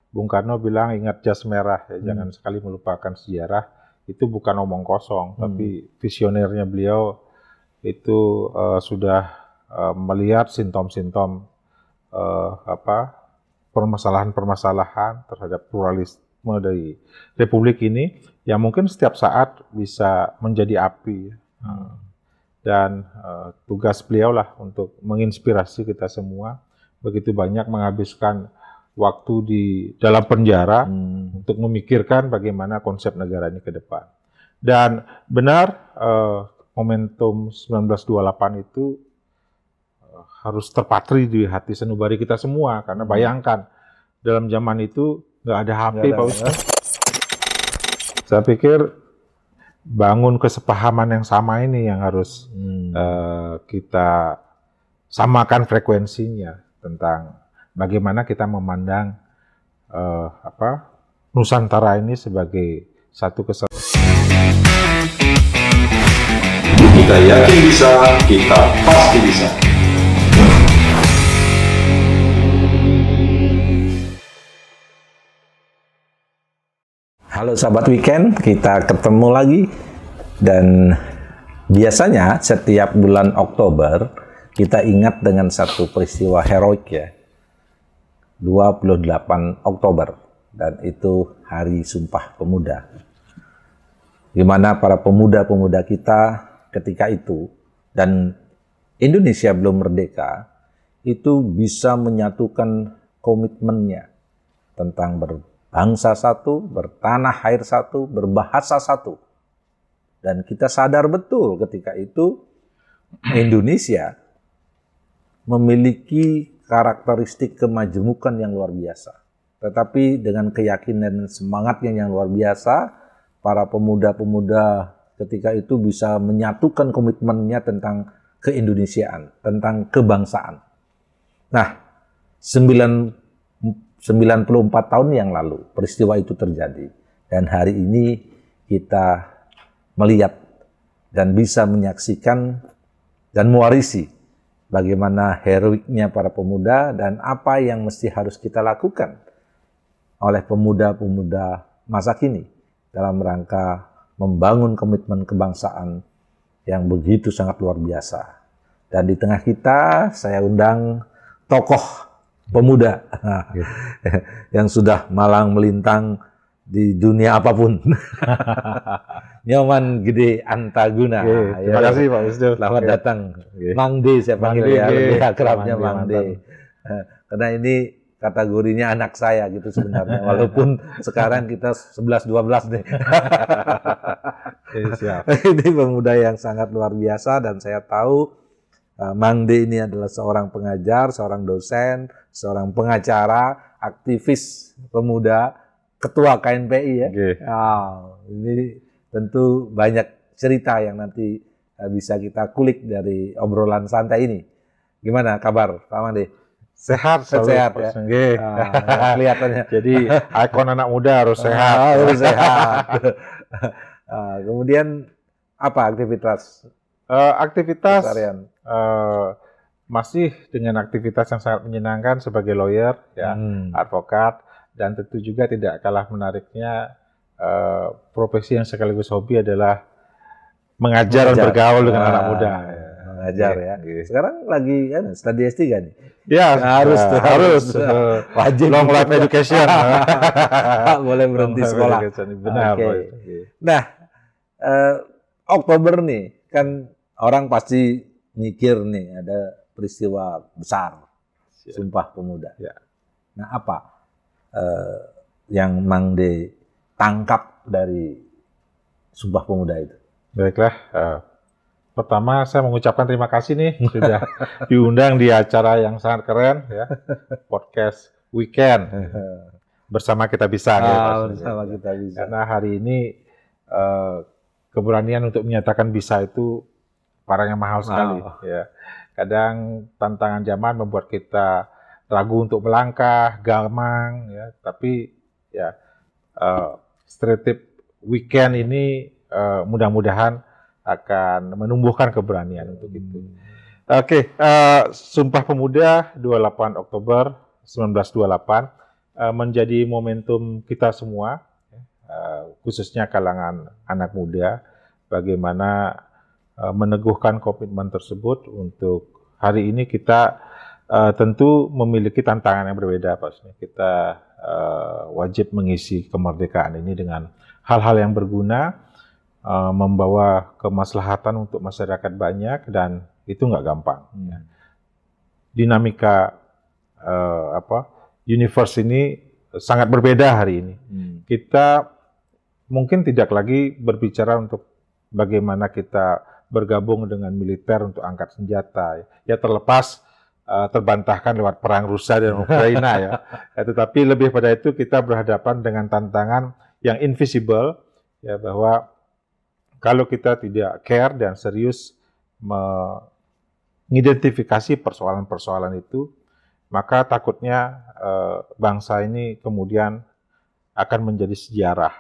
Bung Karno bilang ingat jas merah, ya, jangan sekali melupakan sejarah. Itu bukan omong kosong, tapi visionernya beliau itu sudah melihat sintom-sintom permasalahan-permasalahan terhadap pluralisme dari Republik ini yang mungkin setiap saat bisa menjadi api. Dan tugas beliau lah untuk menginspirasi kita semua. Begitu banyak menghabiskan waktu di dalam penjara untuk memikirkan bagaimana konsep negara ini ke depan. Dan benar momentum 1928 itu harus terpatri di hati sanubari kita semua, karena bayangkan dalam zaman itu nggak ada HP, Pak Ustadz. Saya pikir bangun kesepahaman yang sama ini yang harus kita samakan frekuensinya tentang bagaimana kita memandang Nusantara ini sebagai satu kesatuan. Kita yakin bisa, kita pasti bisa. Halo sahabat weekend, kita ketemu lagi. Dan biasanya setiap bulan Oktober kita ingat dengan satu peristiwa heroik ya. 28 Oktober, dan itu Hari Sumpah Pemuda. Gimana para pemuda-pemuda kita ketika itu, dan Indonesia belum merdeka, itu bisa menyatukan komitmennya tentang berbangsa satu, bertanah air satu, berbahasa satu. Dan kita sadar betul ketika itu Indonesia memiliki karakteristik kemajemukan yang luar biasa. Tetapi dengan keyakinan dan semangatnya yang luar biasa, para pemuda-pemuda ketika itu bisa menyatukan komitmennya tentang keindonesiaan, tentang kebangsaan. Nah, 94 tahun yang lalu peristiwa itu terjadi. Dan hari ini kita melihat dan bisa menyaksikan dan mewarisi bagaimana heroiknya para pemuda dan apa yang mesti harus kita lakukan oleh pemuda-pemuda masa kini dalam rangka membangun komitmen kebangsaan yang begitu sangat luar biasa. Dan di tengah kita saya undang tokoh pemuda yang sudah malang melintang di dunia apapun. Nyoman Gede Antaguna. Terima kasih Pak Wisnu. Selamat datang. Mang D saya panggil ya, lebih akrabnya Mang D. Karena ini kategorinya anak saya gitu sebenarnya, walaupun sekarang kita 11-12 nih. Siap. Ini pemuda yang sangat luar biasa, dan saya tahu Mang D ini adalah seorang pengajar, seorang dosen, seorang pengacara, aktivis pemuda, ketua KNPI ya. Ini tentu banyak cerita yang nanti bisa kita kulik dari obrolan santai ini. Gimana kabar Pak Mang D? Sehat, sehat ya. Kelihatannya. Jadi ikon anak muda harus sehat. Harus sehat. Kemudian apa aktivitas? Aktivitas masih dengan aktivitas yang sangat menyenangkan sebagai lawyer, ya, advokat, dan tentu juga tidak kalah menariknya profesi yang sekaligus hobi adalah mengajar dan bergaul dengan anak muda. Mengajar ya. Sekarang lagi studi S3 nih. Ya, harus wajib long life education. Boleh berhenti sekolah. Benar. Okay. Nah, Oktober nih kan orang pasti mikir nih ada peristiwa besar, Sumpah Pemuda. Ya. Nah, apa yang Mang D tangkap dari Sumpah Pemuda itu? Baiklah, pertama saya mengucapkan terima kasih nih sudah diundang di acara yang sangat keren ya, podcast Weekend bersama kita bisa. Bersama kita bisa. Karena hari ini keberanian untuk menyatakan bisa itu barang yang mahal sekali. Ya. Kadang tantangan zaman membuat kita ragu untuk melangkah, gamang, ya. Tapi ya Stereotip Weekend ini mudah-mudahan akan menumbuhkan keberanian untuk itu. Oke, Sumpah Pemuda 28 Oktober 1928 menjadi momentum kita semua, khususnya kalangan anak muda, bagaimana meneguhkan komitmen tersebut. Untuk hari ini kita tentu memiliki tantangan yang berbeda, Pak. Kita wajib mengisi kemerdekaan ini dengan hal-hal yang berguna, membawa kemaslahatan untuk masyarakat banyak, dan itu nggak gampang. Dinamika universe ini sangat berbeda hari ini. Kita mungkin tidak lagi berbicara untuk bagaimana kita bergabung dengan militer untuk angkat senjata, ya terlepas terbantahkan lewat perang Rusia dan Ukraina ya. Tetapi lebih pada itu kita berhadapan dengan tantangan yang invisible, ya, bahwa kalau kita tidak care dan serius mengidentifikasi persoalan-persoalan itu, maka takutnya bangsa ini kemudian akan menjadi sejarah.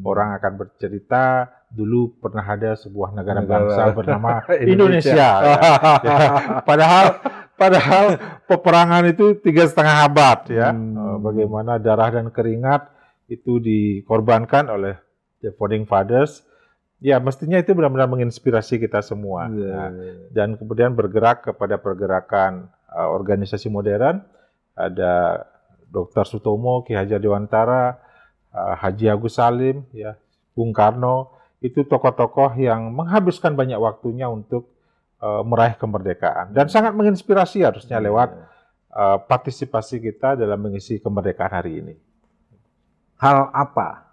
Orang akan bercerita dulu pernah ada sebuah negara bangsa bernama Indonesia. Ya. Padahal peperangan itu 3,5 abad ya. Bagaimana darah dan keringat itu dikorbankan oleh the founding fathers. Ya, mestinya itu benar-benar menginspirasi kita semua. Dan kemudian bergerak kepada pergerakan organisasi modern. Ada Dr. Sutomo, Ki Hajar Dewantara, Haji Agus Salim, ya, Bung Karno, itu tokoh-tokoh yang menghabiskan banyak waktunya untuk meraih kemerdekaan. Dan sangat menginspirasi harusnya lewat partisipasi kita dalam mengisi kemerdekaan hari ini. Hal apa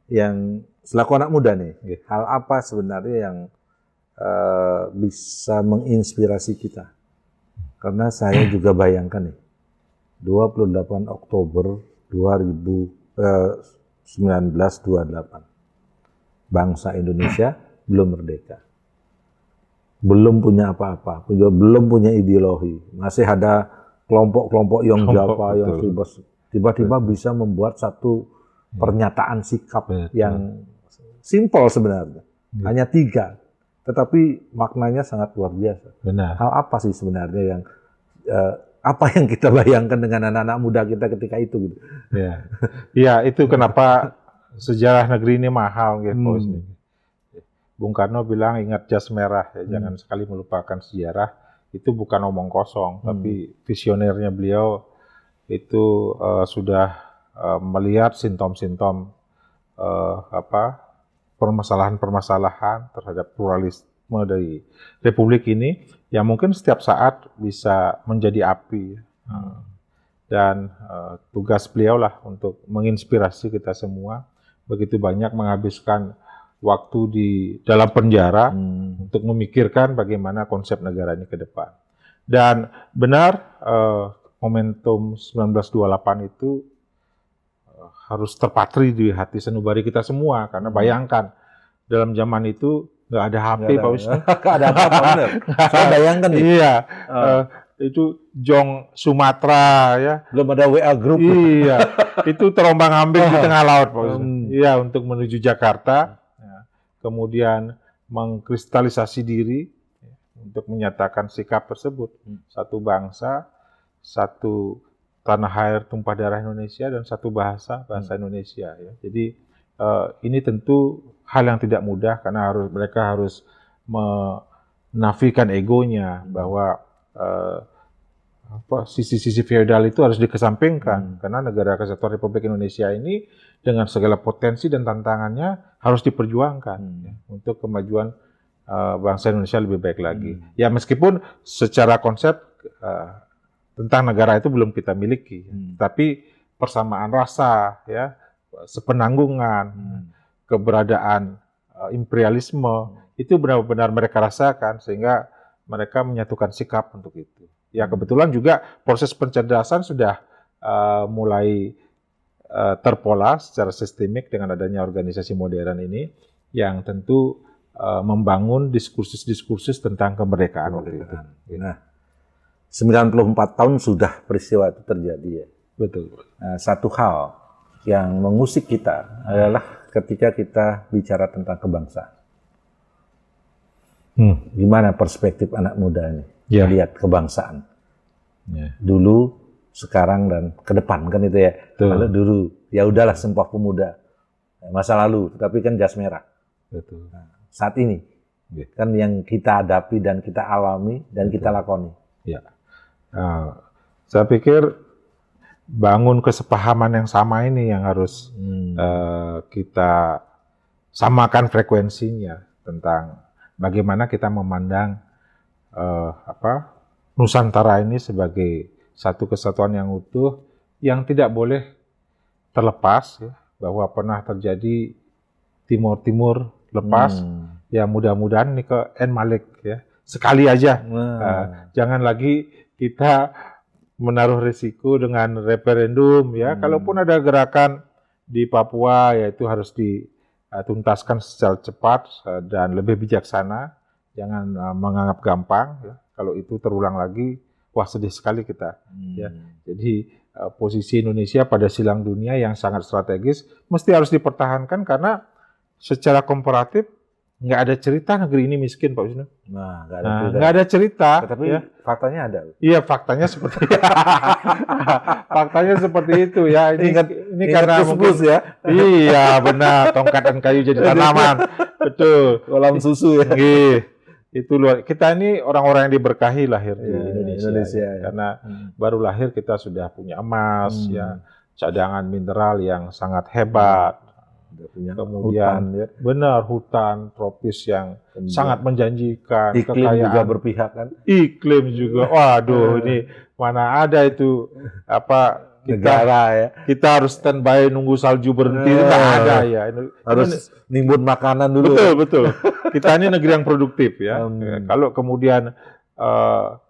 yang, selaku anak muda nih, hal apa sebenarnya yang bisa menginspirasi kita? Karena saya juga bayangkan nih, 28 Oktober 1928, bangsa Indonesia belum merdeka, belum punya apa-apa, belum punya ideologi, masih ada kelompok-kelompok yang Java, yang tiba-tiba bisa membuat satu pernyataan sikap yang simpel sebenarnya, hanya 3, tetapi maknanya sangat luar biasa. Benar. Hal apa sih sebenarnya yang apa yang kita bayangkan dengan anak-anak muda kita ketika itu gitu? Ya, ya itu kenapa sejarah negeri ini mahal gitu. Bung Karno bilang ingat jas merah, ya, jangan sekali melupakan sejarah. Itu bukan omong kosong, tapi visionernya beliau itu sudah melihat sintom-sintom permasalahan-permasalahan terhadap pluralisme dari Republik ini yang mungkin setiap saat bisa menjadi api. Dan tugas beliau lah untuk menginspirasi kita semua. Begitu banyak menghabiskan waktu di dalam penjara untuk memikirkan bagaimana konsep negara ini ke depan. Dan benar momentum 1928 itu harus terpatri di hati sanubari kita semua, karena bayangkan dalam zaman itu nggak ada HP, Pak Wisnu. Nggak ada apa-apa, benar. Saya bayangkan nih. Iya, itu Jong Sumatera ya. Belum ada WA group. Iya, itu terombang-ambing di tengah laut, Pak Wisnu. Iya, untuk menuju Jakarta. Kemudian mengkristalisasi diri untuk menyatakan sikap tersebut. Satu bangsa, satu tanah air tumpah darah Indonesia, dan satu bahasa Indonesia. Ya. Jadi ini tentu hal yang tidak mudah, karena mereka harus menafikan egonya, bahwa sisi-sisi feodal itu harus dikesampingkan, karena negara kesatuan Republik Indonesia ini dengan segala potensi dan tantangannya harus diperjuangkan ya, untuk kemajuan bangsa Indonesia lebih baik lagi. Ya, meskipun secara konsep tentang negara itu belum kita miliki, tapi persamaan rasa, ya, sepenanggungan, keberadaan imperialisme itu benar-benar mereka rasakan, sehingga mereka menyatukan sikap untuk itu. Ya, kebetulan juga proses pencerdasan sudah mulai terpola secara sistemik dengan adanya organisasi modern ini, yang tentu membangun diskursus-diskursus tentang kemerdekaan waktu itu. Nah, 94 tahun sudah peristiwa itu terjadi ya. Betul. Nah, satu hal yang mengusik kita adalah ketika kita bicara tentang kebangsaan. Gimana perspektif anak muda ini melihat kebangsaan? Dulu sekarang dan ke depan kan itu ya. Betul. Kalau dulu ya udahlah Sumpah Pemuda masa lalu, tetapi kan jas merah. Betul. Saat ini Iya. kan yang kita hadapi dan kita alami dan kita lakoni. Ya. Saya pikir bangun kesepahaman yang sama ini yang harus kita samakan frekuensinya tentang bagaimana kita memandang Nusantara ini sebagai satu kesatuan yang utuh yang tidak boleh terlepas ya, bahwa pernah terjadi Timur lepas ya, mudah-mudahan ini ke En Malik ya, sekali aja. Jangan lagi kita menaruh risiko dengan referendum ya. Kalaupun ada gerakan di Papua ya itu harus dituntaskan secara cepat dan lebih bijaksana. Jangan menganggap gampang ya. Kalau itu terulang lagi, wah sedih sekali kita ya. Jadi posisi Indonesia pada silang dunia yang sangat strategis mesti harus dipertahankan karena secara komparatif nggak ada cerita negeri ini miskin, Pak Wisnu. Nah, Nggak ada cerita. Tapi ya. faktanya ada. Iya, faktanya seperti faktanya seperti itu ya. Ini karena mungkin ya. Iya, benar. Tongkat dan kayu jadi tanaman. Betul. Kolam susu ya. Itu luar. Kita ini orang-orang yang diberkahi lahir di Indonesia. Ya. Karena baru lahir kita sudah punya emas, ya, cadangan mineral yang sangat hebat. Kemudian hutan, ya. Benar, hutan tropis yang sangat menjanjikan, iklim kekayaan juga berpihak kan. Iklim juga, waduh ini mana ada itu negara ya. Kita harus standby nunggu salju berhenti, nggak ada ya. Harus nimbun makanan dulu. Betul. Kita ini negeri yang produktif ya. Kalau kemudian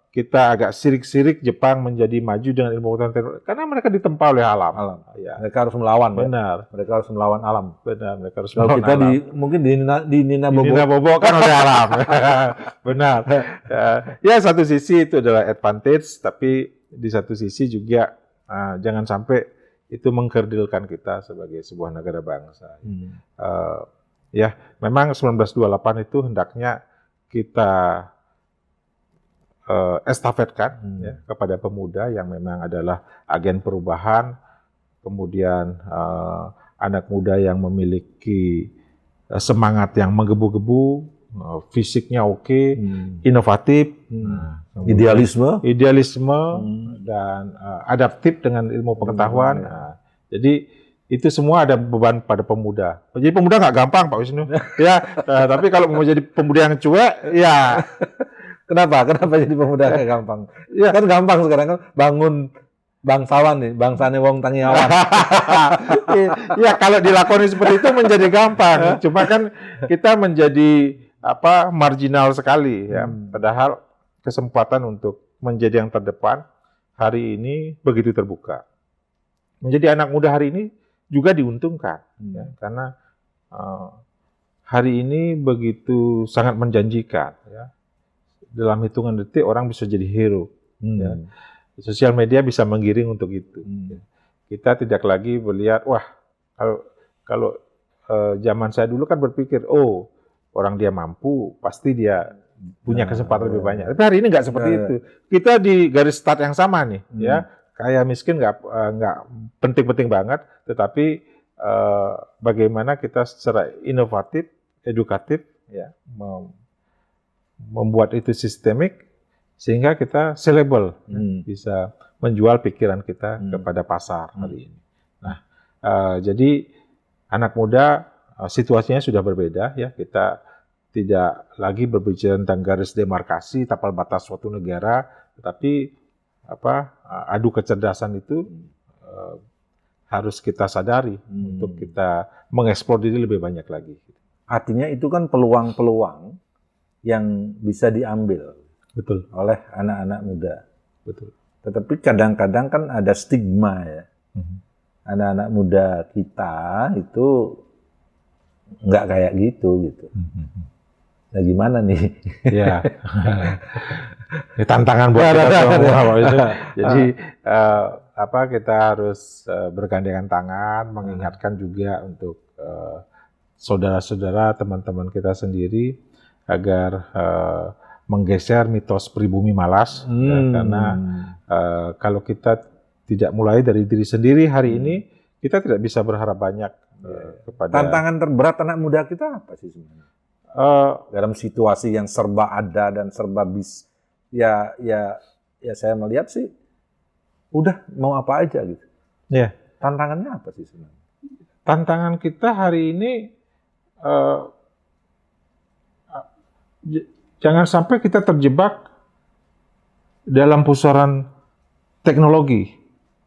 kita agak sirik-sirik Jepang menjadi maju dengan ilmu pengetahuan teknologi karena mereka ditempa oleh alam. Ya. Mereka harus melawan. Benar. Ya? Mereka harus melawan alam. Benar. Mereka harus melawan kita alam. Mungkin di Nina Bobo. Nina Bobo kan oleh alam. Benar. Ya satu sisi itu adalah advantage, tapi di satu sisi juga jangan sampai itu mengkerdilkan kita sebagai sebuah negara bangsa. Ya, memang 1928 itu hendaknya kita estafetkan ya, kepada pemuda yang memang adalah agen perubahan, kemudian anak muda yang memiliki semangat yang menggebu-gebu, fisiknya oke, inovatif, idealisme, dan adaptif dengan ilmu pengetahuan. Jadi itu semua ada beban pada pemuda. Jadi pemuda nggak gampang, Pak Wisnu. Ya, tapi kalau mau jadi pemuda yang cuek, ya. Kenapa jadi pemuda kayak gampang? Ya kan gampang sekarang kan bangun bangsawan nih, bangsane wong tangiawan. Ya kalau dilakoni seperti itu menjadi gampang. Cuma kan kita menjadi marginal sekali ya. Padahal kesempatan untuk menjadi yang terdepan hari ini begitu terbuka. Menjadi anak muda hari ini juga diuntungkan ya, karena hari ini begitu sangat menjanjikan ya. Dalam hitungan detik orang bisa jadi hero. Ya. Sosial media bisa menggiring untuk itu. Kita tidak lagi melihat, wah kalau zaman saya dulu kan berpikir, oh orang dia mampu, pasti dia punya kesempatan lebih banyak. Tapi hari ini nggak seperti itu. Kita di garis start yang sama nih, ya. Kaya miskin nggak penting-penting banget, tetapi bagaimana kita secara inovatif, edukatif, ya, membuat itu sistemik sehingga kita sellable, bisa menjual pikiran kita kepada pasar hari ini. Nah, jadi anak muda situasinya sudah berbeda ya. Kita tidak lagi berbicara tentang garis demarkasi tapal batas suatu negara, tetapi adu kecerdasan itu harus kita sadari untuk kita mengeksplor diri lebih banyak lagi. Artinya itu kan peluang-peluang yang bisa diambil oleh anak-anak muda. Betul. Tetapi kadang-kadang kan ada stigma ya. Anak-anak muda kita itu nggak kayak gitu. Nah gimana nih? Ya. Ini tantangan buat kita semua. Jadi kita harus bergandengan tangan, mengingatkan juga untuk saudara-saudara, teman-teman kita sendiri agar menggeser mitos pribumi malas, ya, karena kalau kita tidak mulai dari diri sendiri hari ini, kita tidak bisa berharap banyak kepada Tantangan terberat anak muda kita apa sih sebenarnya? Dalam situasi yang serba ada dan serba ya saya melihat sih udah mau apa aja gitu. ya. Tantangannya apa sih sebenarnya? Tantangan kita hari ini jangan sampai kita terjebak dalam pusaran teknologi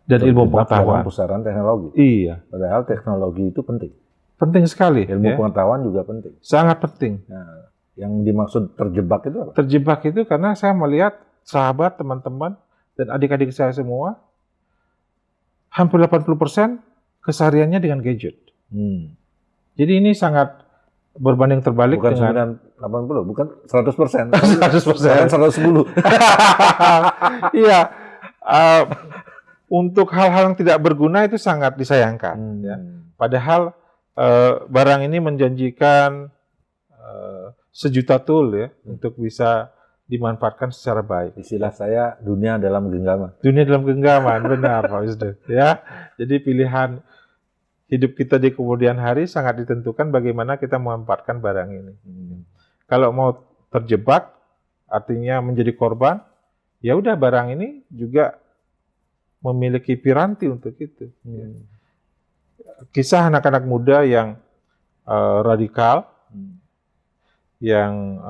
dan ilmu Terjebak pengetahuan. dalam pusaran teknologi. Iya, Padahal teknologi itu penting. penting sekali. Ilmu ya. pengetahuan juga penting. Sangat penting. Nah, yang dimaksud terjebak itu apa? Terjebak itu karena saya melihat sahabat, teman-teman, dan adik-adik saya semua, hampir 80% kesehariannya dengan gadget. Jadi ini sangat berbanding terbalik Bukan dengan 80, bukan 100%. 100%. 110. Iya, untuk hal-hal yang tidak berguna itu sangat disayangkan. Ya. Padahal barang ini menjanjikan sejuta tool ya untuk bisa dimanfaatkan secara baik. Istilah saya dunia dalam genggaman. Dunia dalam genggaman, benar Pak Wisnu. Ya, jadi pilihan hidup kita di kemudian hari sangat ditentukan bagaimana kita memanfaatkan barang ini. Kalau mau terjebak, artinya menjadi korban, ya udah barang ini juga memiliki piranti untuk itu. Kisah anak-anak muda yang radikal, yang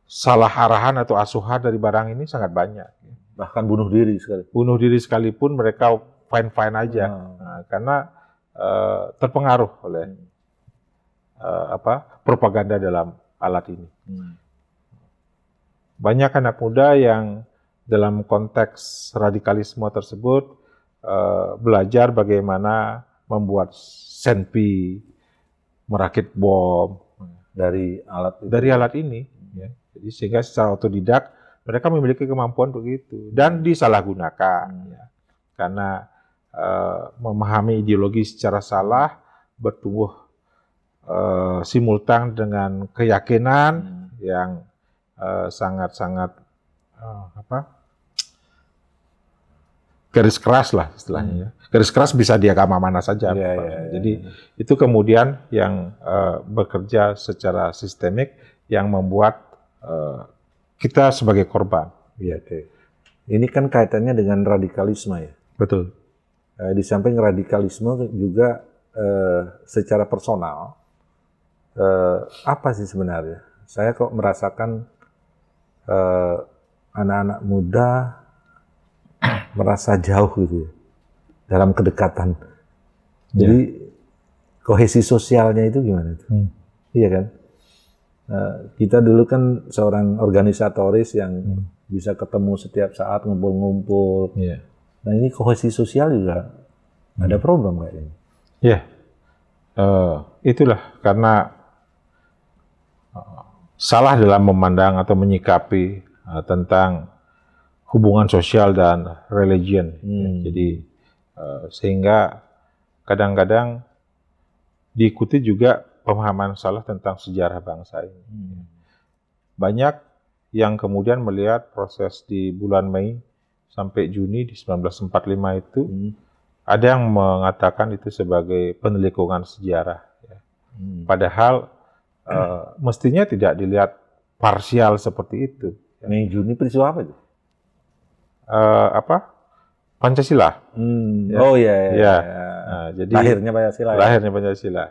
salah arahan atau asuhan dari barang ini sangat banyak. Bahkan bunuh diri sekali. Bunuh diri sekalipun mereka fine-fine aja, karena terpengaruh oleh propaganda dalam alat ini. Banyak anak muda yang dalam konteks radikalisme tersebut belajar bagaimana membuat senpi, merakit bom Dari alat itu. dari alat ini. Ya. Jadi sehingga secara otodidak mereka memiliki kemampuan begitu dan disalahgunakan, ya. Karena memahami ideologi secara salah, bertumbuh simultan dengan keyakinan yang sangat-sangat garis keras lah istilahnya. Garis keras bisa di agama mana saja. Jadi itu kemudian yang bekerja secara sistemik yang membuat kita sebagai korban. Iya, oke. Ini kan kaitannya dengan radikalisme ya. Betul. Di samping radikalisme juga secara personal, apa sih sebenarnya? Saya kok merasakan anak-anak muda merasa jauh gitu ya, dalam kedekatan. Jadi kohesi sosialnya itu gimana itu? Iya kan? Kita dulu kan seorang organisatoris yang bisa ketemu setiap saat, ngumpul-ngumpul. Nah ini kohesi sosial juga ada problem kayaknya. Iya, itulah karena salah dalam memandang atau menyikapi tentang hubungan sosial dan religion. Jadi sehingga kadang-kadang diikuti juga pemahaman salah tentang sejarah bangsa ini. Banyak yang kemudian melihat proses di bulan Mei sampai Juni di 1945 itu, ada yang mengatakan itu sebagai penelikungan sejarah. Ya. Padahal mestinya tidak dilihat parsial seperti itu. Mei Juni peristiwa apa itu? Pancasila. Ya. Oh iya. Ya. Jadi lahirnya Pancasila. Lahirnya Pancasila.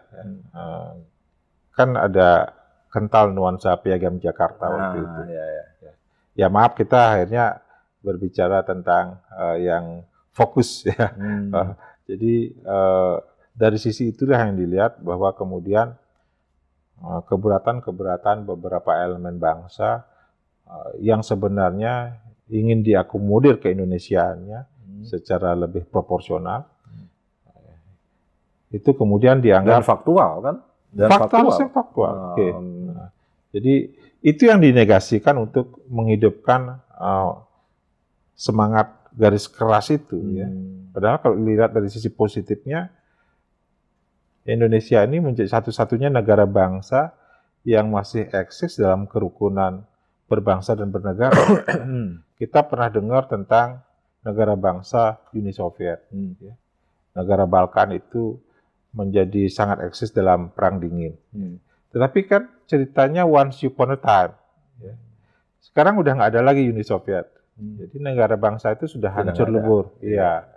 Kan ada kental nuansa Piagam Jakarta waktu itu. Ya maaf kita akhirnya berbicara tentang yang fokus ya. Jadi dari sisi itulah yang dilihat bahwa kemudian keberatan beberapa elemen bangsa yang sebenarnya ingin diakomodir ke Indonesiaannya secara lebih proporsional, itu kemudian dianggap dan faktual kan? Dan faktual. Oke. Nah, jadi itu yang dinegasikan untuk menghidupkan semangat garis keras itu. Ya. Padahal kalau dilihat dari sisi positifnya, Indonesia ini menjadi satu-satunya negara bangsa yang masih eksis dalam kerukunan berbangsa dan bernegara. Kita pernah dengar tentang negara bangsa Uni Soviet. Ya. Negara Balkan itu menjadi sangat eksis dalam Perang Dingin. Tetapi kan ceritanya once upon a time. Ya. Sekarang udah nggak ada lagi Uni Soviet. Jadi negara bangsa itu sudah hancur lebur. Iya.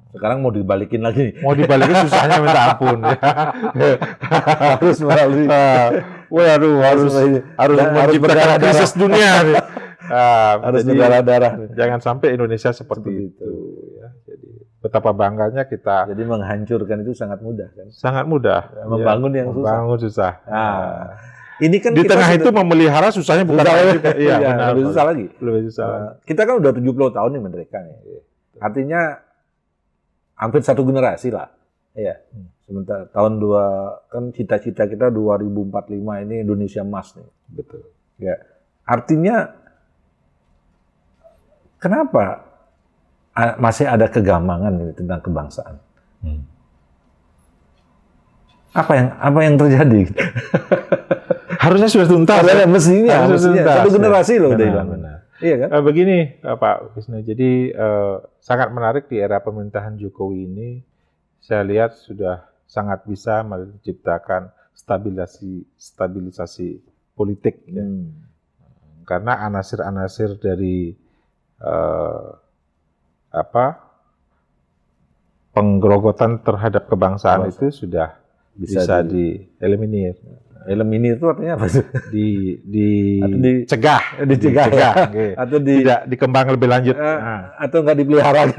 Sekarang mau dibalikin lagi nih. Mau dibalikin susahnya minta ampun. Ya. Harus melalui. Waduh, harus menciptakan krisis dunia nih. Harus jadi, berdarah-darah. Jangan sampai Indonesia seperti itu. Ya. Jadi betapa bangganya kita. Jadi menghancurkan itu sangat mudah kan? Sangat mudah. Membangun yang susah. Membangun susah. Ini kan di tengah itu memelihara susahnya bukan lagi. Iya, benar. Lebih susah lagi. Lebih susah. Kita kan udah 70 tahun nih merdeka nih. Artinya hampir satu generasi lah. Iya. Sementara tahun kan cita-cita kita 2045 ini Indonesia emas nih. Betul. Ya. Artinya kenapa masih ada kegamangan ini tentang kebangsaan? Apa yang terjadi? Harusnya sudah tuntas. Mestinya satu generasi loh udah hilang. Iya kan? Begini Pak Wisnu, jadi sangat menarik di era pemerintahan Jokowi ini, saya lihat sudah sangat bisa menciptakan stabilisasi politik. Ya. Karena anasir-anasir dari penggerogotan terhadap kebangsaan itu sudah bisa dieliminir. Eliminir itu artinya apa? Dicegah, okay. Atau tidak dikembang lebih lanjut, atau nggak dipelihara.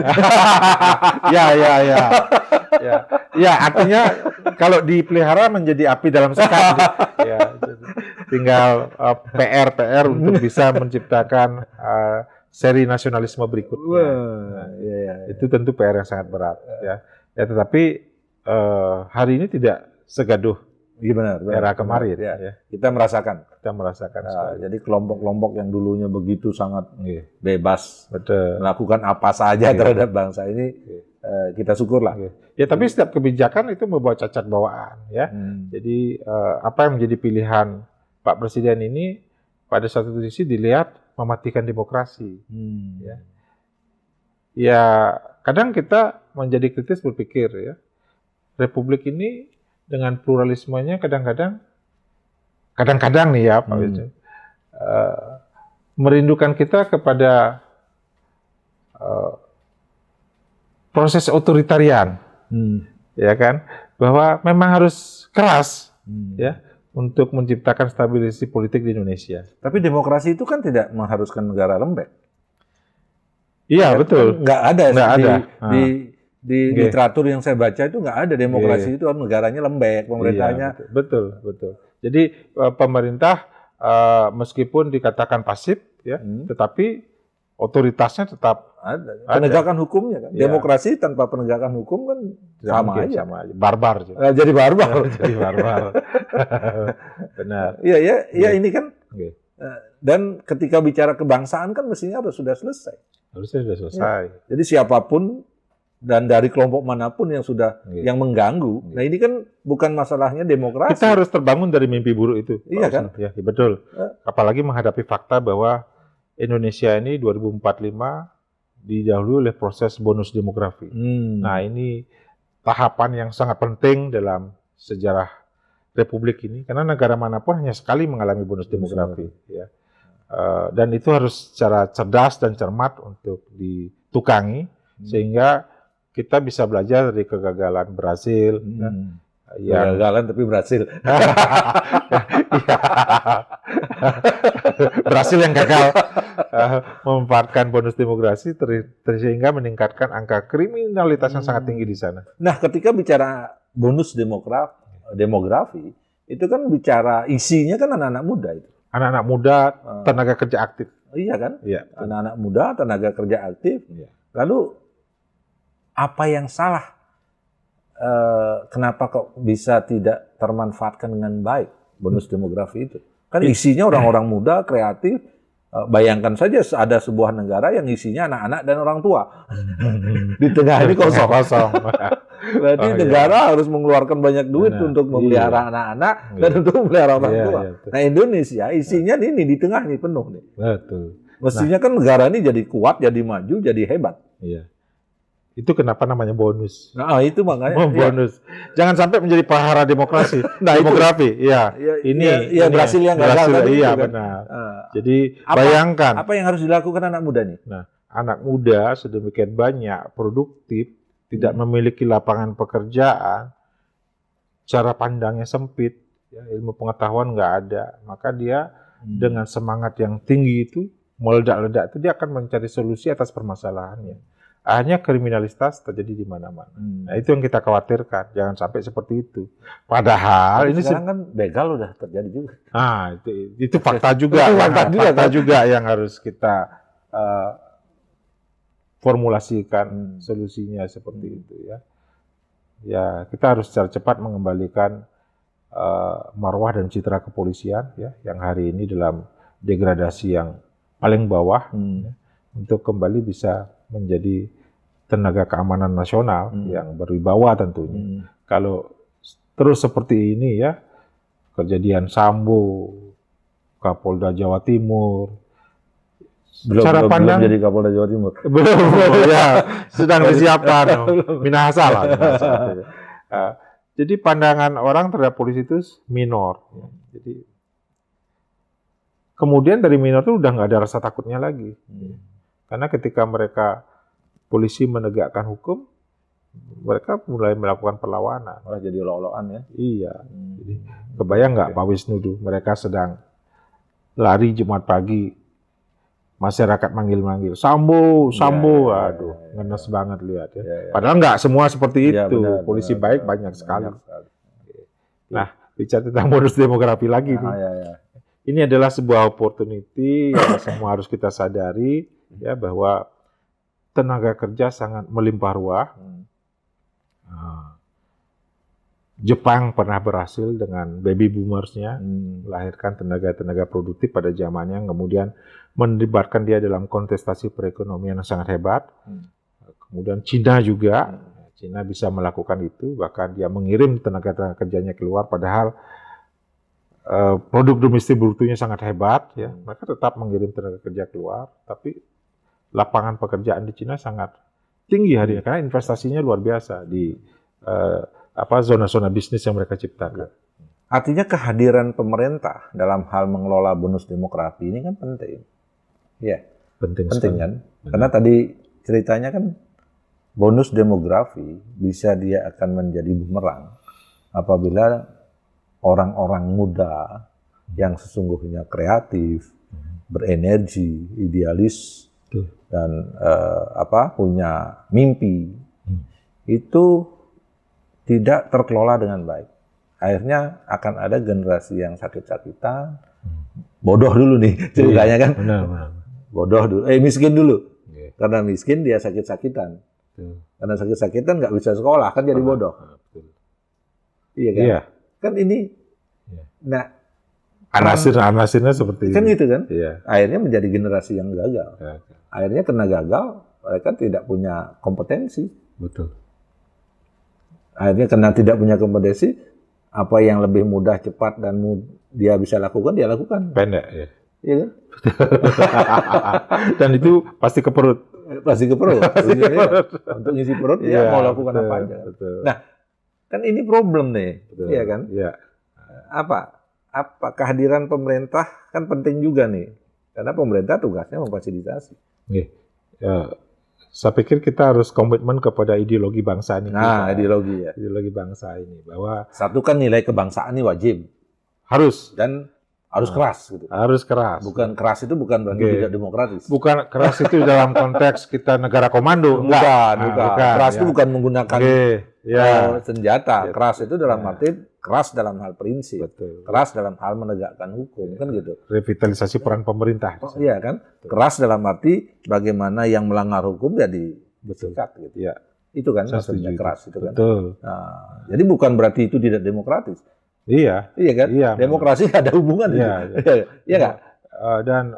Ya, artinya kalau dipelihara menjadi api dalam sekam. Ya, tinggal PR untuk bisa menciptakan seri nasionalisme berikutnya. Itu tentu PR yang sangat berat. Ya, tetapi hari ini tidak segaduh era kemarin. Ya. Kita merasakan. Jadi kelompok-kelompok yang dulunya begitu sangat bebas, melakukan apa saja terhadap bangsa ini, kita syukurlah. Ya, tapi setiap kebijakan itu membawa cacat bawaan, ya. Jadi apa yang menjadi pilihan Pak Presiden ini pada satu sisi dilihat mematikan demokrasi. Ya, kadang kita menjadi kritis berpikir, ya, Republik ini dengan pluralismenya kadang-kadang nih ya Pak Wisnu, merindukan kita kepada proses otoritarian, ya kan, bahwa memang harus keras, ya, untuk menciptakan stabilisasi politik di Indonesia. Tapi demokrasi itu kan tidak mengharuskan negara lembek. Iya, betul. Nggak ada di literatur yang saya baca itu nggak ada demokrasi itu negaranya lembek, pemerintahnya. Betul. Jadi pemerintah meskipun dikatakan pasif, ya, tetapi otoritasnya tetap ada. Penegakan hukumnya kan. Demokrasi tanpa penegakan hukum kan sama aja. Barbar. Jadi barbar. Benar. Iya ini kan. Dan ketika bicara kebangsaan kan mestinya sudah selesai. Harusnya sudah selesai. Jadi siapapun dan dari kelompok manapun yang sudah yang mengganggu. Nah ini kan bukan masalahnya demokrasi. Kita harus terbangun dari mimpi buruk itu. Iya kan? Ya, betul. Apalagi menghadapi fakta bahwa Indonesia ini 2045 didahului oleh proses bonus demografi. Nah ini tahapan yang sangat penting dalam sejarah Republik ini, karena negara manapun hanya sekali mengalami bonus demografi. Ya. Dan itu harus secara cerdas dan cermat untuk ditukangi, sehingga kita bisa belajar dari kegagalan Brasil. Kegagalan tapi berhasil. Brasil yang gagal memanfaatkan bonus demografi sehingga meningkatkan angka kriminalitas yang sangat tinggi di sana. Nah, ketika bicara bonus demografi itu kan bicara isinya kan anak-anak muda itu. Anak-anak muda, tenaga kerja aktif. Iya kan? Iya. Anak-anak muda, tenaga kerja aktif. Iya. Lalu apa yang salah? Kenapa kok bisa tidak termanfaatkan dengan baik bonus demografi itu? Kan isinya orang-orang muda, kreatif. Bayangkan saja ada sebuah negara yang isinya anak-anak dan orang tua. Di tengah ini kosong. Berarti negara harus mengeluarkan banyak duit untuk memelihara anak-anak dan untuk memelihara orang tua. Nah Indonesia isinya ini di tengah ini penuh nih. Betul. Mestinya kan negara ini jadi kuat, jadi maju, jadi hebat. Iya. Itu kenapa namanya bonus. Nah, itu makanya. Bonus. Jangan sampai menjadi pahara demokrasi. Nah, itu. Demografi, iya. Ini Ini berhasil yang gagal berhasil, tadi iya itu kan. benar. Ah. Jadi Apa- bayangkan. Apa yang harus dilakukan anak muda nih? Nah, anak muda sedemikian banyak, produktif, tidak memiliki lapangan pekerjaan, cara pandangnya sempit, ya, ilmu pengetahuan nggak ada, maka dia dengan semangat yang tinggi itu, meledak-ledak itu dia akan mencari solusi atas permasalahannya. Akhirnya kriminalitas terjadi di mana-mana. Nah, itu yang kita khawatirkan, jangan sampai seperti itu. Padahal Tapi ini sekarang kan begal udah terjadi juga. itu fakta juga, fakta juga yang harus kita formulasikan solusinya seperti itu ya. Ya, kita harus secara cepat mengembalikan marwah dan citra kepolisian ya, yang hari ini dalam degradasi yang paling bawah ya, untuk kembali bisa menjadi tenaga keamanan nasional yang berwibawa tentunya. Kalau terus seperti ini ya, kejadian Sambo, Kapolda Jawa Timur, Belum jadi Kapolda Jawa Timur. belum ya, sedang disiapkan Minahasa lah. Jadi pandangan orang terhadap polisi itu minor. Ya. Jadi kemudian dari minor itu udah nggak ada rasa takutnya lagi. Karena ketika polisi menegakkan hukum, mereka mulai melakukan perlawanan. Malah jadi olok-olokan ya. Iya. Jadi kebayang nggak Pak Wisnu tuh, mereka sedang lari Jumat pagi, masyarakat manggil-manggil, Sambo, aduh, ngenes banget lihat ya. Padahal nggak semua seperti itu, polisi baik banyak sekali. Nah, bicara tentang bonus demografi lagi nih. Ini adalah sebuah opportunity yang semua harus kita sadari ya, bahwa tenaga kerja sangat melimpah ruah. Jepang pernah berhasil dengan baby boomersnya melahirkan tenaga-tenaga produktif pada zamannya, kemudian melibatkan dia dalam kontestasi perekonomian yang sangat hebat. Kemudian Cina juga, Cina bisa melakukan itu, bahkan dia mengirim tenaga kerjanya keluar, padahal produk domestik brutonya sangat hebat, ya. Mereka tetap mengirim tenaga kerja keluar, tapi lapangan pekerjaan di Cina sangat tinggi hari ini karena investasinya luar biasa di zona-zona bisnis yang mereka ciptakan. Artinya kehadiran pemerintah dalam hal mengelola bonus demografi ini kan penting. Ya, penting kan? Karena tadi ceritanya kan bonus demografi bisa dia akan menjadi bumerang apabila orang-orang muda yang sesungguhnya kreatif, berenergi, idealis, dan punya mimpi, itu tidak terkelola dengan baik. Akhirnya akan ada generasi yang sakit-sakitan, bodoh dulu nih ceritanya kan. Benar. Bodoh dulu, miskin dulu. Karena miskin dia sakit-sakitan. Karena sakit-sakitan nggak bisa sekolah, kan jadi bodoh. Iya kan? Iya. Kan ini, nah, anasirnya seperti kan ini. gitu kan? Iya. Akhirnya menjadi generasi yang gagal. Akhirnya kena gagal, mereka tidak punya kompetensi. Betul. Akhirnya karena tidak punya kompetensi, apa yang lebih mudah, cepat, dan dia bisa lakukan, dia lakukan. Pendek, ya. Iya kan? Dan itu pasti ke perut. Pasti ke perut. Untuk ngisi perut, dia mau lakukan apa aja. Betul. Nah, kan ini problem nih. Betul. Iya kan? Iya. Apa kehadiran pemerintah kan penting juga nih. Karena pemerintah tugasnya memfasilitasi. Saya pikir kita harus komitmen kepada ideologi bangsa ini. Nah, ideologi ya. Ideologi bangsa ini. Bahwa satu kan nilai kebangsaan ini wajib. Harus. Dan harus keras. Gitu. Harus keras. Bukan keras itu bukan berarti tidak demokratis. Bukan keras itu dalam konteks kita negara komando. Bukan. Keras itu bukan menggunakan senjata. Keras itu dalam arti keras dalam hal prinsip. Betul. Keras dalam hal menegakkan hukum. Kan gitu. Revitalisasi peran pemerintah. Iya kan? Keras dalam arti bagaimana yang melanggar hukum jadi disikat gitu. Iya. Itu kan maksudnya keras itu kan. Betul. Nah, jadi bukan berarti itu tidak demokratis. Iya. Iya kan? Iya, demokrasi ada hubungan itu. Iya nggak? Dan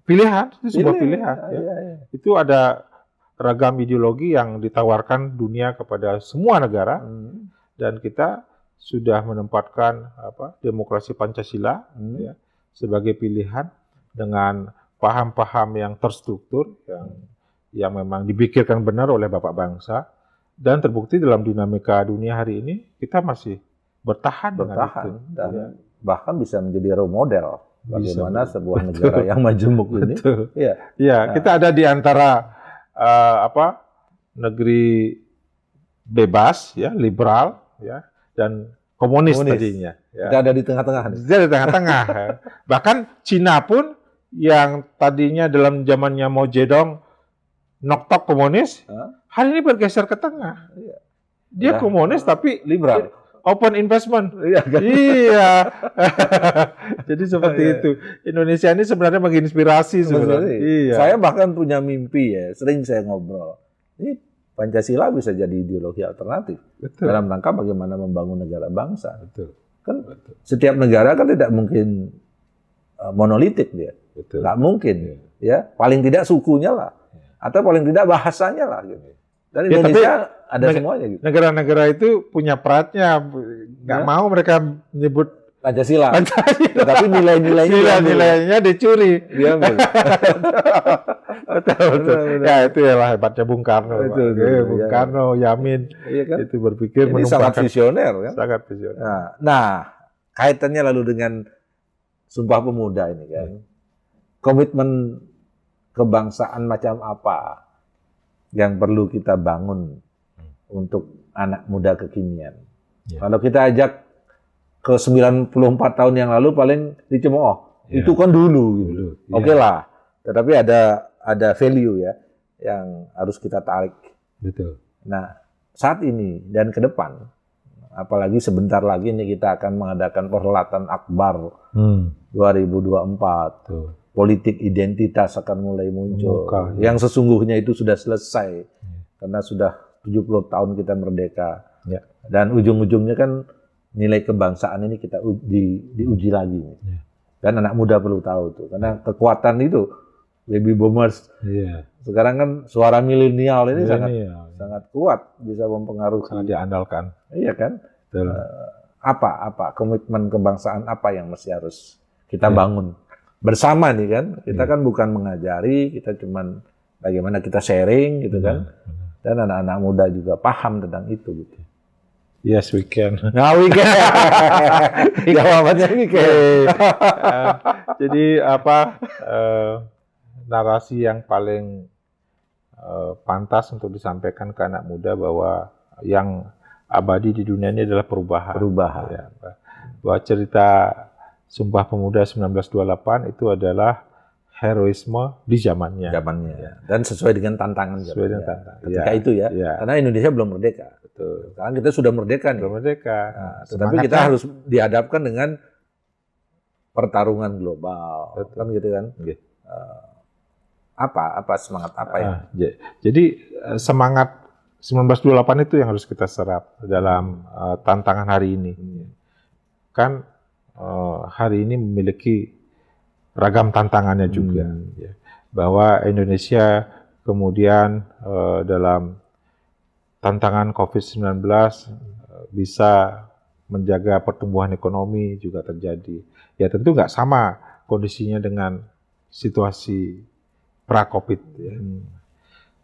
pilihan itu sebuah pilihan. Iya. Itu ada ragam ideologi yang ditawarkan dunia kepada semua negara dan kita sudah menempatkan demokrasi Pancasila sebagai pilihan dengan paham-paham yang terstruktur, yang yang memang dipikirkan benar oleh Bapak bangsa, dan terbukti dalam dinamika dunia hari ini kita masih bertahan dengan itu. Dan Ya. bahkan bisa menjadi role model bagaimana Bisa. sebuah negara yang majemuk ini. Betul. Iya. Ya, kita ada di antara negeri bebas, ya, liberal, ya, dan komunis tadinya. Ya. Kita ada di tengah-tengah. Dia di tengah-tengah. Ya. Bahkan Cina pun yang tadinya dalam zamannya Mao Zedong noktok komunis, hari ini bergeser ke tengah. Dia Udah komunis tapi liberal. Open investment. Iya kan? Iya. Jadi seperti itu. Indonesia ini sebenarnya menginspirasi sebenarnya. Iya. Saya bahkan punya mimpi ya, sering saya ngobrol. Ini Pancasila bisa jadi ideologi alternatif. Betul. Dalam rangka bagaimana membangun negara bangsa. Betul. Kan setiap negara kan tidak mungkin monolitik dia. Betul. Nggak mungkin. Ya, paling tidak sukunya lah. Atau paling tidak bahasanya lah gitu. Dan Ya, Indonesia tapi ada semuanya gitu. Negara-negara itu punya pride-nya, nggak mau mereka menyebut Pancasila. Pancasila. Tapi nilai-nilainya Nilai-nilainya dicuri. diambil. Betul. Ya itu ya hebatnya Bung Karno. Pak. Betul, Bung ya. Karno, Yamin, Iya kan? itu berpikir Ini sangat menumpahkan visioner kan? sangat visioner. Nah, kaitannya lalu dengan Sumpah Pemuda ini kan. Komitmen kebangsaan macam apa yang perlu kita bangun untuk anak muda kekinian. Ya. Kalau kita ajak ke 94 tahun yang lalu paling dicemooh. Ya. Itu kan dulu gitu. Dulu, ya. Oke lah. Tetapi ada value ya yang harus kita tarik. Betul. Nah, saat ini dan ke depan, apalagi sebentar lagi nih kita akan mengadakan perhelatan Akbar 2024. Betul. Politik identitas akan mulai muncul. Yang sesungguhnya itu sudah selesai. Karena sudah 70 tahun kita merdeka. Ya. Dan ujung-ujungnya kan nilai kebangsaan ini kita diuji lagi. Ya. Dan anak muda perlu tahu tuh. Karena kekuatan itu, baby boomers, Iya. sekarang kan suara milenial ini Milenial. sangat kuat, bisa mempengaruhi. Sangat diandalkan. Iya kan? Betul. Apa komitmen kebangsaan apa yang mesti harus kita bangun bersama nih kan? Kita kan bukan mengajari, kita cuman bagaimana kita sharing gitu kan? Dan anak-anak muda juga paham tentang itu gitu. Yes, we can. Nah, weekend. Jawabannya weekend. Jadi narasi yang paling pantas untuk disampaikan ke anak muda bahwa yang abadi di dunia ini adalah perubahan. Perubahan. Ya, bahwa cerita Sumpah Pemuda 1928 itu adalah heroisme di zamannya. Dan sesuai dengan tantangan Sesuai dengan zamannya. tantangan. Ketika Ya. itu ya. Ya. Karena Indonesia belum merdeka. Betul. Sekarang kita sudah merdeka nih. Belum merdeka. Tetapi kita harus dihadapkan dengan pertarungan global. Betul. Kan gitu kan. Oke. Apa semangat apa ya? Jadi semangat 1928 itu yang harus kita serap dalam tantangan hari ini. Kan hari ini memiliki ragam tantangannya juga. Ya. Bahwa Indonesia kemudian dalam tantangan COVID-19 bisa menjaga pertumbuhan ekonomi juga terjadi. Ya tentu nggak sama kondisinya dengan situasi pra-COVID. Ya.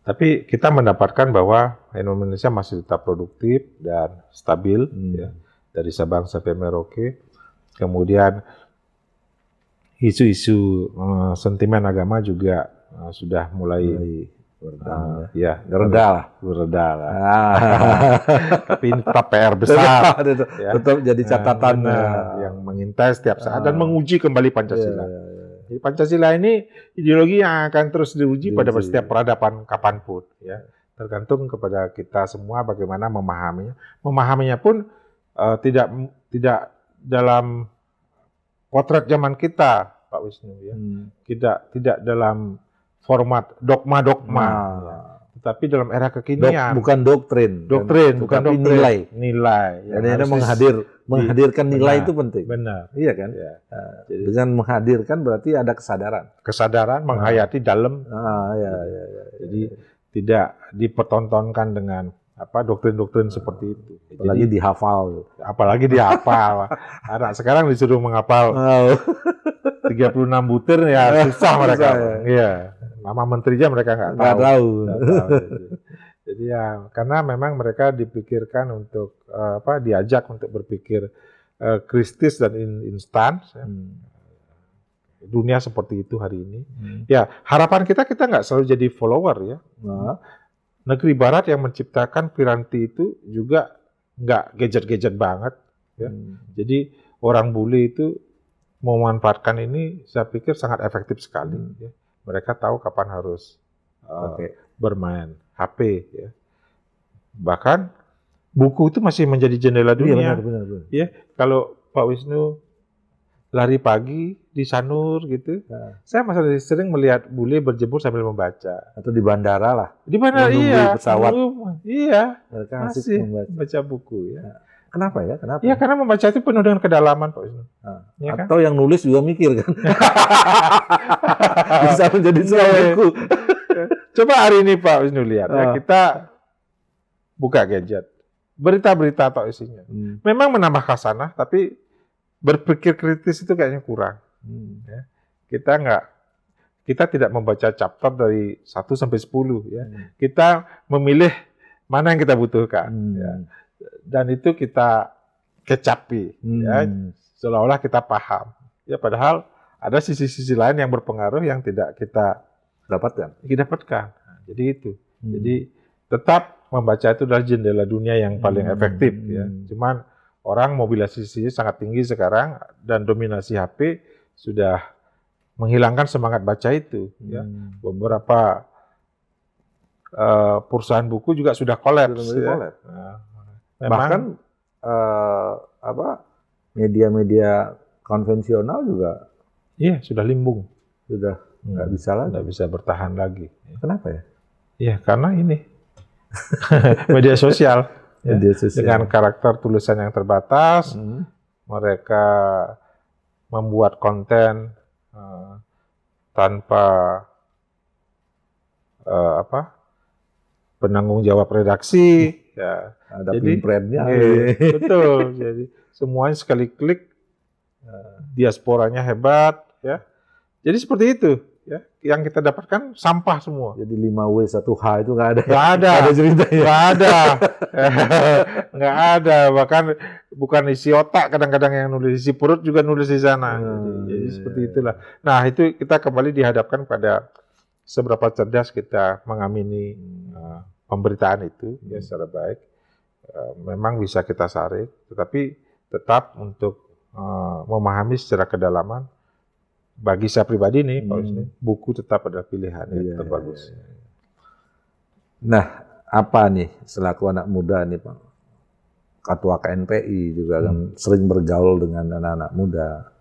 Tapi kita mendapatkan bahwa Indonesia masih tetap produktif dan stabil ya, dari Sabang sampai Merauke. Kemudian isu-isu sentimen agama juga sudah mulai bereda lah. Tapi ini tetap PR besar. Ya. Tetap jadi catatan yang mengintai setiap saat dan menguji kembali Pancasila. Jadi Pancasila ini ideologi yang akan terus diuji pada setiap peradaban kapanpun, ya. Tergantung kepada kita semua bagaimana memahaminya. Memahaminya pun tidak dalam potret zaman kita, Pak Wisnu, ya. Tidak dalam format dogma-dogma, ya. Tetapi dalam era kekinian. Bukan doktrin, bukan doktrin. Nilai. Yang Jadi menghadirkan nilai itu penting. Benar. Iya kan? Ya. Dengan menghadirkan berarti ada kesadaran. Kesadaran menghayati dalam. Ya. Jadi tidak dipertontonkan dengan doktrin-doktrin seperti itu. Apalagi dihafal. Apalagi dihafal. Anak sekarang disuruh menghafal 36 butir ya susah mereka. Iya. nama menterinya mereka nggak Nggak tahu. tahu. Nggak tahu. Jadi ya karena memang mereka dipikirkan untuk diajak untuk berpikir kritis dan instan. Ya. Dunia seperti itu hari ini. Ya harapan kita nggak selalu jadi follower ya. Nah, Negeri Barat yang menciptakan piranti itu juga nggak gadget-gadget banget. Ya. Jadi orang bule itu memanfaatkan ini, saya pikir sangat efektif sekali. Ya. Mereka tahu kapan harus bermain HP. Ya. Bahkan buku itu masih menjadi jendela dunia. Iya, benar. Ya, kalau Pak Wisnu lari pagi di Sanur gitu, saya masih sering melihat bule berjemur sambil membaca. Atau di bandara lah. Di mana Menunggu iya, pesawat. Iya, Mereka masih asik membaca. baca buku ya. Kenapa ya? Kenapa? Ya karena membaca itu penuh dengan kedalaman Pak Wisnu. Ya kan? Atau yang nulis juga mikir kan. Bisa menjadi seorang buku. Coba hari ini Pak Wisnu lihat ya, kita buka gadget. Berita-berita atau isinya. Memang menambah khasanah, tapi berpikir kritis itu kayaknya kurang. Ya. Kita tidak membaca chapter dari 1 sampai 10 ya. Kita memilih mana yang kita butuhkan ya. Dan itu kita kecapi ya. Seolah-olah kita paham. Ya padahal ada sisi-sisi lain yang berpengaruh yang tidak kita dapatkan. Nah, jadi itu. Jadi tetap membaca itu adalah jendela dunia yang paling efektif ya. Cuman orang mobilisasinya sangat tinggi sekarang dan dominasi HP sudah menghilangkan semangat baca itu. Ya. Beberapa perusahaan buku juga sudah kolaps. Ya. Nah, bahkan media-media konvensional juga sudah limbung. Sudah nggak bisa lagi. Nggak bisa bertahan lagi. Kenapa ya? Ya karena ini media sosial. Ya, media sosial. Dengan karakter tulisan yang terbatas, mereka membuat konten tanpa penanggung jawab redaksi. Ya. Ada jadi printnya. Betul. Jadi semuanya sekali klik, diasporanya hebat. Ya. Jadi seperti itu. Ya, yang kita dapatkan sampah semua. Jadi 5W1H itu nggak ada. Nggak ada. Nggak ada ceritanya. Nggak ada. Nggak ada. Bahkan bukan isi otak kadang-kadang yang nulis, isi perut juga nulis di sana. Jadi seperti itulah. Nah itu kita kembali dihadapkan pada seberapa cerdas kita mengamini pemberitaan itu ya secara baik. Memang bisa kita saring, tetapi tetap untuk memahami secara kedalaman. Bagi saya pribadi nih, Pak Wisnu, buku tetap adalah pilihan yang terbagus. Nah, apa nih selaku anak muda nih Pak, Ketua KNPI juga kan sering bergaul dengan anak-anak muda.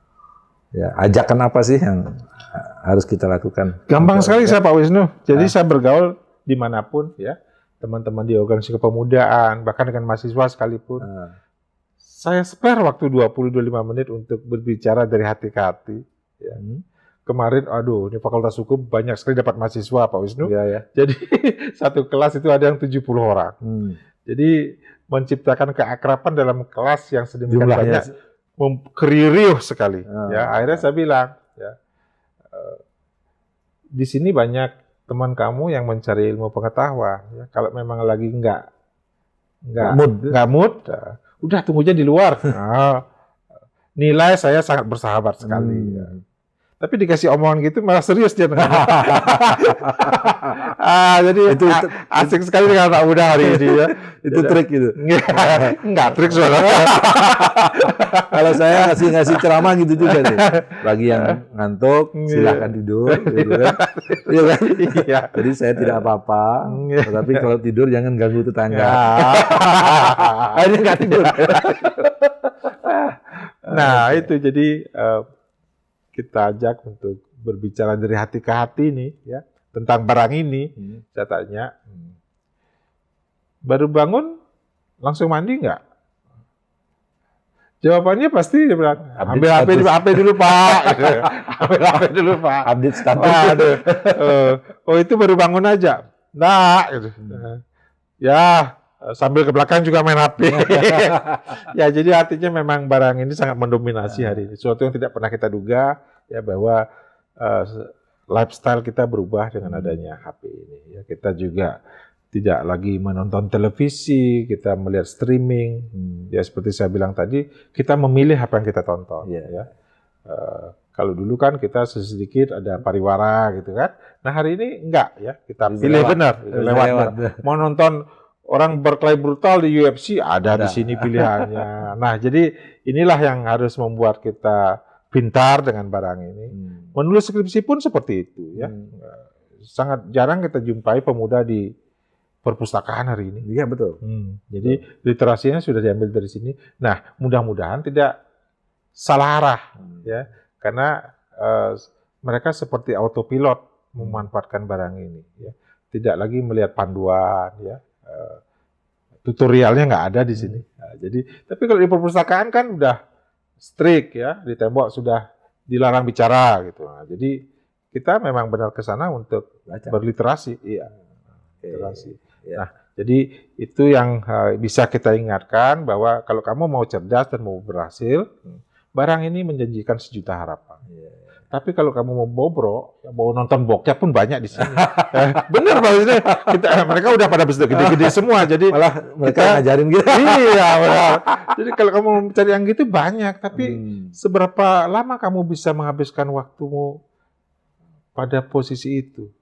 Ya, ajakan apa sih yang harus kita lakukan? Gampang sekali saya Pak Wisnu. Jadi saya bergaul dimanapun ya, teman-teman di organisasi kepemudaan, bahkan dengan mahasiswa sekalipun. Saya spare waktu 20-25 menit untuk berbicara dari hati ke hati. Ya. Kemarin, ini Fakultas Hukum banyak sekali dapat mahasiswa, Pak Wisnu. Ya. Jadi satu kelas itu ada yang 70 orang. Jadi menciptakan keakraban dalam kelas yang sedemikian banyak, kriuh sekali. Ya, akhirnya saya bilang, ya, di sini banyak teman kamu yang mencari ilmu pengetahuan. Ya. Kalau memang lagi nggak mood, udah tunggu aja di luar. Nilai saya sangat bersahabat sekali. Ya. Tapi dikasih omongan gitu malah serius dia. Jadi itu asik sekali dengan anak muda hari ini ya. Itu trik gitu. Enggak trik soalnya. Kalau saya ngasih ceramah gitu juga nih. Bagi yang ngantuk silakan tidur gitu kan. Iya kan? Iya. Jadi saya tidak apa-apa. Tetapi kalau tidur jangan ganggu tetangga. Akhirnya nggak tidur. Nah, itu jadi kita ajak untuk berbicara dari hati ke hati nih ya tentang barang ini. Saya tanya, baru bangun langsung mandi nggak? Jawabannya pasti dia bilang, ambil HP dulu Pak. Ambil HP dulu Pak. Update status. Oh itu baru bangun aja. Nah, gitu. Ya sambil ke belakang juga main HP. Ya jadi artinya memang barang ini sangat mendominasi hari ini. Sesuatu yang tidak pernah kita duga ya bahwa lifestyle kita berubah dengan adanya HP ini. Ya, kita juga tidak lagi menonton televisi, kita melihat streaming. Ya seperti saya bilang tadi, kita memilih apa yang kita tonton. Ya. Kalau dulu kan kita sedikit ada pariwara gitu kan. Nah hari ini enggak ya, kita pilih benar, lewat. Mau nonton orang berkelahi brutal di UFC ada di sini pilihannya. Nah jadi inilah yang harus membuat kita pintar dengan barang ini. Menulis skripsi pun seperti itu ya. Sangat jarang kita jumpai pemuda di perpustakaan hari ini. Iya betul. Jadi literasinya sudah diambil dari sini. Nah mudah-mudahan tidak salah arah ya, karena mereka seperti autopilot memanfaatkan barang ini. Ya. Tidak lagi melihat panduan ya. Tutorialnya nggak ada di sini. Nah, jadi tapi kalau di perpustakaan kan udah strict ya, di tembok sudah dilarang bicara gitu. Nah, jadi kita memang benar ke sana untuk berliterasi. Iya. Literasi. Nah, jadi itu yang bisa kita ingatkan bahwa kalau kamu mau cerdas dan mau berhasil, barang ini menjanjikan sejuta harapan. Tapi kalau kamu mau bobrok, mau nonton bokep pun banyak di sini. Bener maksudnya, mereka udah pada gede-gede semua, jadi malah mereka ngajarin gitu. Iya, benar. Jadi kalau kamu mencari yang gitu banyak, tapi seberapa lama kamu bisa menghabiskan waktumu pada posisi itu?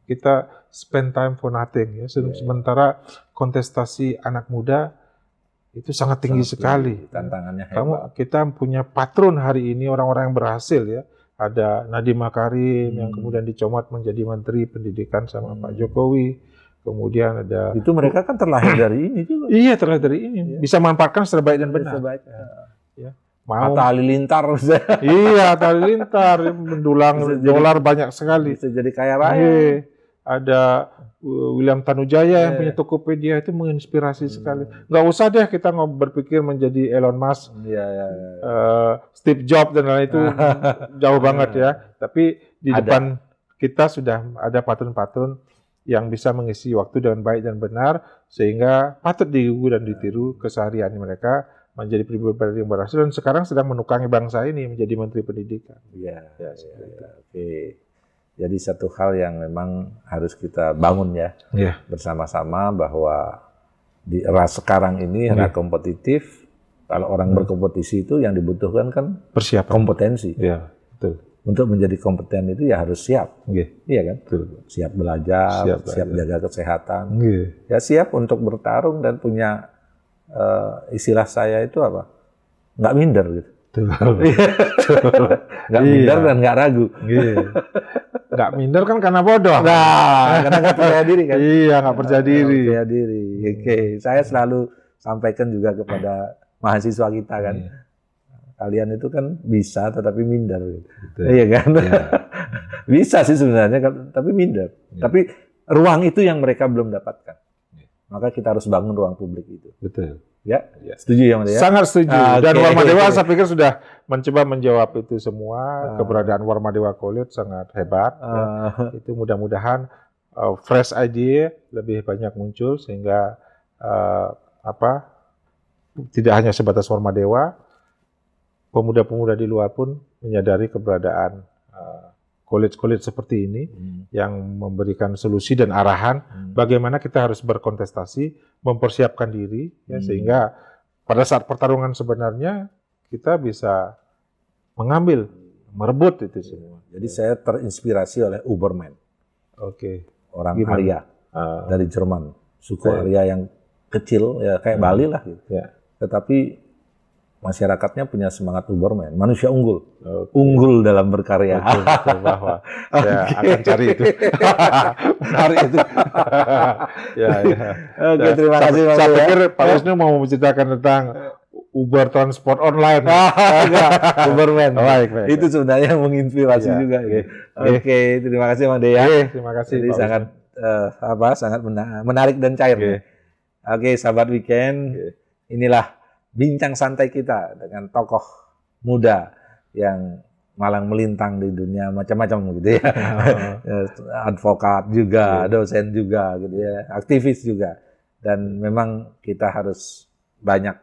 Kita spend time for nothing ya. Sementara kontestasi anak muda itu sangat tinggi sekali. Tantangannya hebat. Kita punya patron hari ini orang-orang yang berhasil ya. Ada Nadiem Makarim yang kemudian dicomot menjadi Menteri Pendidikan sama Pak Jokowi. Kemudian ada itu mereka kan terlahir dari ini juga. Iya, terlahir dari ini. Bisa memanfaatkan secara baik dan benar. Ya. Mau Atta Halilintar. Iya, Atta Halilintar mendulang dolar banyak sekali. Bisa jadi kaya raya. Ada William Tanujaya yang punya Tokopedia, itu menginspirasi sekali. Nggak usah deh kita berpikir menjadi Elon Musk, Steve Jobs dan lain itu jauh banget ya. Tapi di depan kita sudah ada patron-patron yang bisa mengisi waktu dengan baik dan benar, sehingga patut diguru dan ditiru keseharian mereka menjadi pribadi yang berhasil dan sekarang sedang menukangi bangsa ini menjadi Menteri Pendidikan. Oke. Jadi satu hal yang memang harus kita bangun ya, bersama-sama bahwa di era sekarang ini era kompetitif. Kalau orang berkompetisi itu yang dibutuhkan kan persiapan, kompetensi. Iya, betul. Untuk menjadi kompeten itu ya harus siap, iya kan? Betul. Siap belajar, siap jaga kesehatan, ya siap untuk bertarung dan punya istilah saya itu apa? Nggak minder gitu. Nggak minder dan nggak ragu. Nggak minder kan karena bodoh. Nah, karena nggak percaya diri kan. Iya, nggak percaya diri. Oke, saya selalu sampaikan juga kepada mahasiswa kita kan. Kalian itu kan bisa tetapi minder. Iya kan? Bisa sih sebenarnya, tapi minder. Tapi ruang itu yang mereka belum dapatkan. Maka kita harus bangun ruang publik itu. Betul. Ya, setuju ya Mas ya? Sangat setuju. Dan Warmadewa saya pikir sudah mencoba menjawab itu semua. Keberadaan Warmadewa College sangat hebat. Itu mudah-mudahan fresh idea lebih banyak muncul sehingga tidak hanya sebatas Warmadewa, pemuda-pemuda di luar pun menyadari keberadaan college-college seperti ini yang memberikan solusi dan arahan bagaimana kita harus berkontestasi, mempersiapkan diri ya, sehingga pada saat pertarungan sebenarnya kita bisa mengambil, merebut itu semua. Jadi saya terinspirasi oleh Uberman. Orang Arya dari Jerman, suku Arya yang kecil ya kayak Bali lah gitu. Tetapi masyarakatnya punya semangat Uberman, manusia unggul, unggul dalam berkarya. Betul, bahwa saya akan cari itu. Menarik itu. Oke, terima kasih Mas. Saya pikir Pak Wisnu mau menceritakan tentang Uber transport online. Uberman. Baik. Itu sebenarnya menginspirasi juga. Oke, terima kasih Mas Dea. Terima kasih. Jadi sangat menarik dan cair. Oke, sahabat weekend, inilah bincang santai kita dengan tokoh muda yang malang melintang di dunia macam-macam gitu ya. Advokat juga, dosen juga gitu ya, aktivis juga. Dan memang kita harus banyak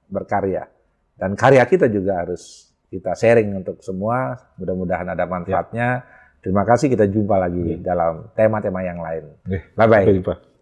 berkarya. Dan karya kita juga harus kita sharing untuk semua. Mudah-mudahan ada manfaatnya Terima kasih, kita jumpa lagi dalam tema-tema yang lain. Oke, Bye-bye. sampai jumpa.